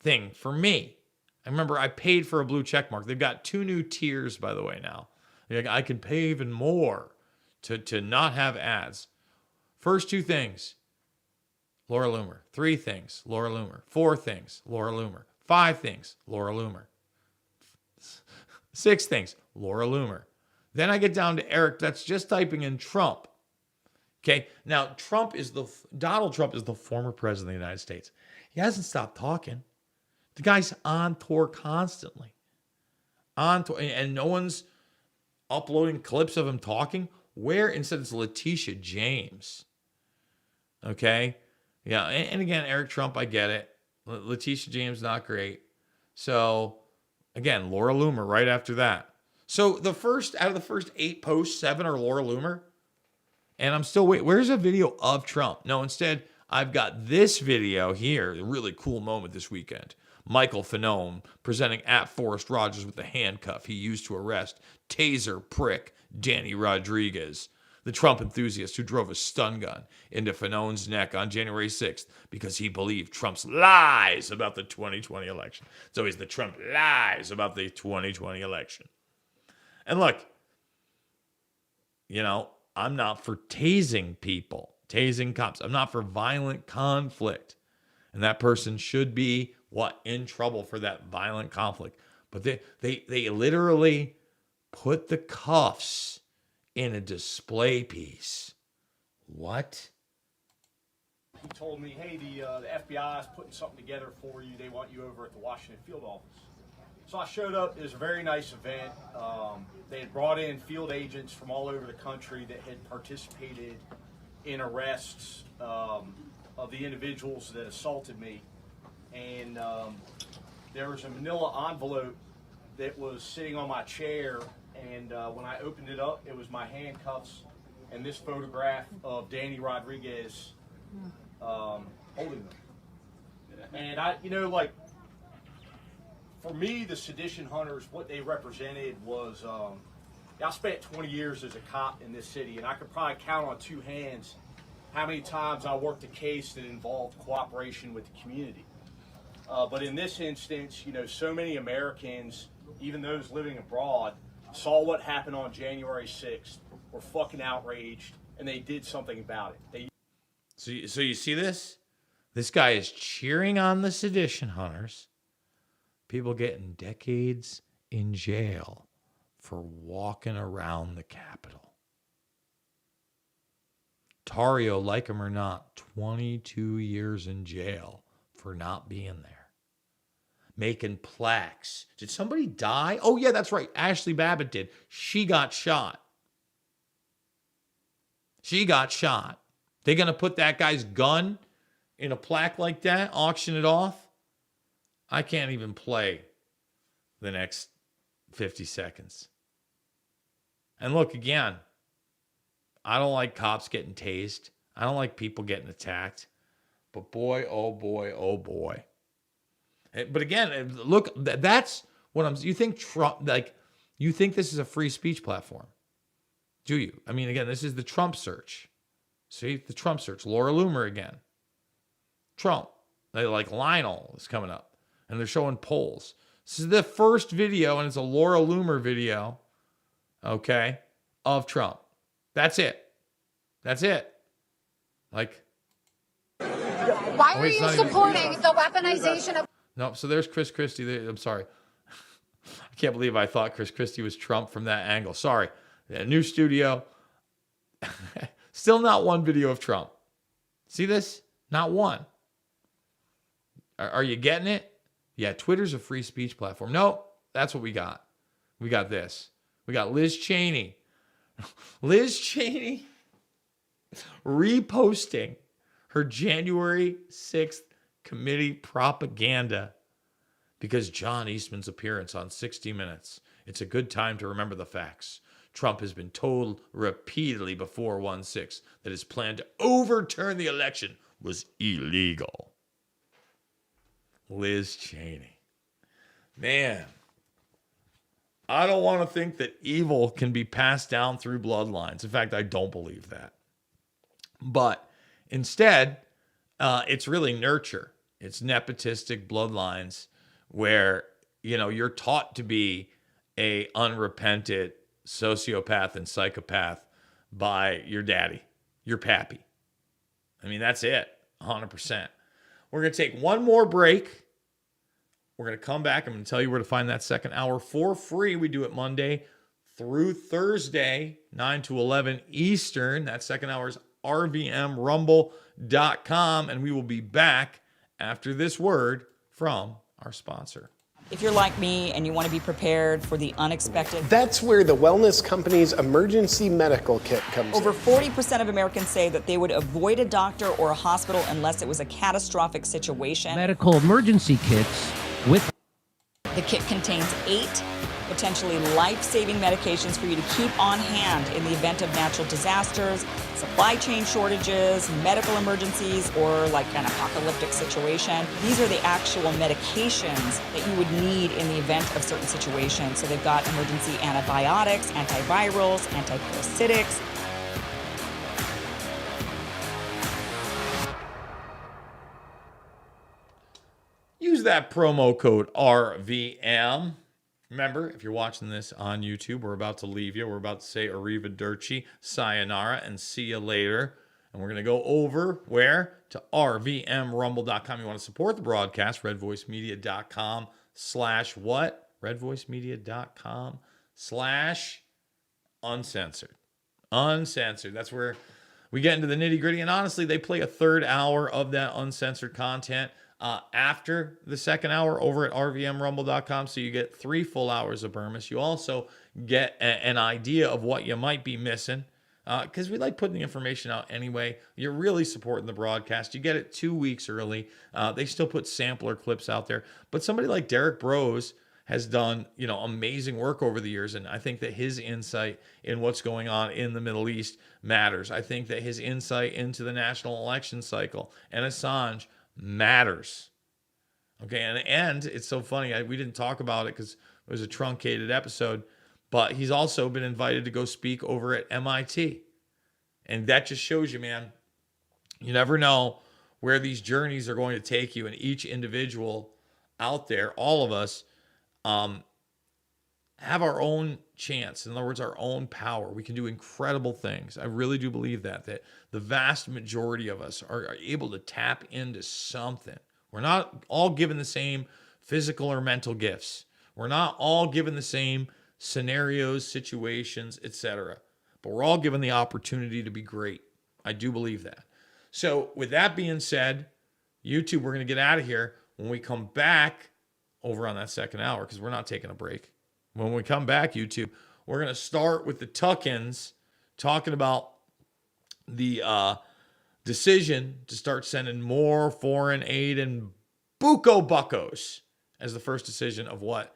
thing for me. I remember I paid for a blue check mark. They've got 2 new tiers, by the way, now. I can pay even more to not have ads. First 2 things, Laura Loomer. 3 things, Laura Loomer. 4 things, Laura Loomer. 5 things, Laura Loomer. 6 things, Laura Loomer. Then I get down to Eric. That's just typing in Trump. Okay, now Donald Trump is the former president of the United States. He hasn't stopped talking. The guy's on tour constantly. On tour, and no one's uploading clips of him talking. Where? Instead, it's Letitia James. Okay? Yeah, and again, Eric Trump, I get it. Letitia James, not great. So, again, Laura Loomer right after that. So, out of the first 8 posts, 7 are Laura Loomer. And I'm still waiting. Where's a video of Trump? No, instead, I've got this video here. A really cool moment this weekend. Michael Fanone presenting at Forrest Rogers with the handcuff he used to arrest taser prick Danny Rodriguez, the Trump enthusiast who drove a stun gun into Fanone's neck on January 6th because he believed Trump's lies about the 2020 election. It's always the Trump lies about the 2020 election. And look, you know, I'm not for tasing people, tasing cops. I'm not for violent conflict. And that person should be, in trouble for that violent conflict. But they literally put the cuffs in a display piece. What? He told me, hey, the FBI is putting something together for you. They want you over at the Washington field office. So I showed up. It was a very nice event. They had brought in field agents from all over the country that had participated in arrests of the individuals that assaulted me. And there was a manila envelope that was sitting on my chair. And when I opened it up, it was my handcuffs and this photograph of Danny Rodriguez holding them. And for me, the sedition hunters, what they represented was, I spent 20 years as a cop in this city, and I could probably count on 2 hands how many times I worked a case that involved cooperation with the community. But in this instance, so many Americans, even those living abroad, saw what happened on January 6th, were fucking outraged, and they did something about it. So you see this? This guy is cheering on the sedition hunters. People getting decades in jail for walking around the Capitol. Tario, like him or not, 22 years in jail for not being there. Making plaques. Did somebody die? Oh, yeah, that's right. Ashley Babbitt did. She got shot. They going to put that guy's gun in a plaque like that, auction it off? I can't even play the next 50 seconds. And look, again, I don't like cops getting tased. I don't like people getting attacked. But boy, oh boy, oh boy. But again, look, that's what you think Trump, you think this is a free speech platform. Do you? I mean, again, this is the Trump search. See, the Trump search. Laura Loomer again. Trump. Like Lionel is coming up. And they're showing polls. This is the first video, and it's a Laura Loomer video, okay, of Trump. That's it. Like. Why are you supporting the weaponization of... No, so there's Chris Christie. I'm sorry. I can't believe I thought Chris Christie was Trump from that angle. Sorry. New studio. Still not one video of Trump. See this? Not one. Are you getting it? Yeah, Twitter's a free speech platform. No, that's what we got. We got this. We got Liz Cheney. Liz Cheney reposting her January 6th committee propaganda because John Eastman's appearance on 60 Minutes. It's a good time to remember the facts. Trump has been told repeatedly before 1/6 that his plan to overturn the election was illegal. Liz Cheney. Man, I don't want to think that evil can be passed down through bloodlines. In fact, I don't believe that. But instead, it's really nurture. It's nepotistic bloodlines where, you're taught to be a unrepentant sociopath and psychopath by your daddy, your pappy. I mean, that's it, 100%. We're going to take one more break. We're going to come back. I'm going to tell you where to find that second hour for free. We do it Monday through Thursday, 9 to 11 Eastern. That second hour is RVMRumble.com. And we will be back after this word from our sponsor. If you're like me and you want to be prepared for the unexpected, that's where the wellness company's emergency medical kit comes over in. 40% of Americans say that they would avoid a doctor or a hospital unless it was a catastrophic situation. Medical emergency kits with... The kit contains 8 potentially life-saving medications for you to keep on hand in the event of natural disasters, supply chain shortages, medical emergencies, or like an apocalyptic situation. These are the actual medications that you would need in the event of certain situations. So they've got emergency antibiotics, antivirals, antiparasitics. Use that promo code RVM. Remember, if you're watching this on YouTube, we're about to leave you. We're about to say arrivederci, sayonara, and see you later. And we're going to go over where? To rvmrumble.com. You want to support the broadcast, redvoicemedia.com/what? redvoicemedia.com/uncensored. Uncensored. That's where we get into the nitty gritty. And honestly, they play a third hour of that uncensored content after the second hour over at rvmrumble.com. So you get 3 full hours of Bermas. You also get an idea of what you might be missing because we like putting the information out anyway. You're really supporting the broadcast. You get it 2 weeks early. They still put sampler clips out there. But somebody like Derek Brose has done, amazing work over the years. And I think that his insight in what's going on in the Middle East matters. I think that his insight into the national election cycle and Assange matters. Okay, and it's so funny. We didn't talk about it because it was a truncated episode, but he's also been invited to go speak over at MIT. And that just shows you, man, you never know where these journeys are going to take you. And each individual out there, all of us, have our own chance. In other words, our own power. We can do incredible things. I really do believe that the vast majority of us are able to tap into something. We're not all given the same physical or mental gifts. We're not all given the same scenarios, situations, etc. But we're all given the opportunity to be great. I do believe that. So with that being said, YouTube, we're going to get out of here. When we come back over on that second hour, because we're not taking a break. When we come back, YouTube, we're going to start with the Tuckins talking about the decision to start sending more foreign aid and buco buckos as the first decision of what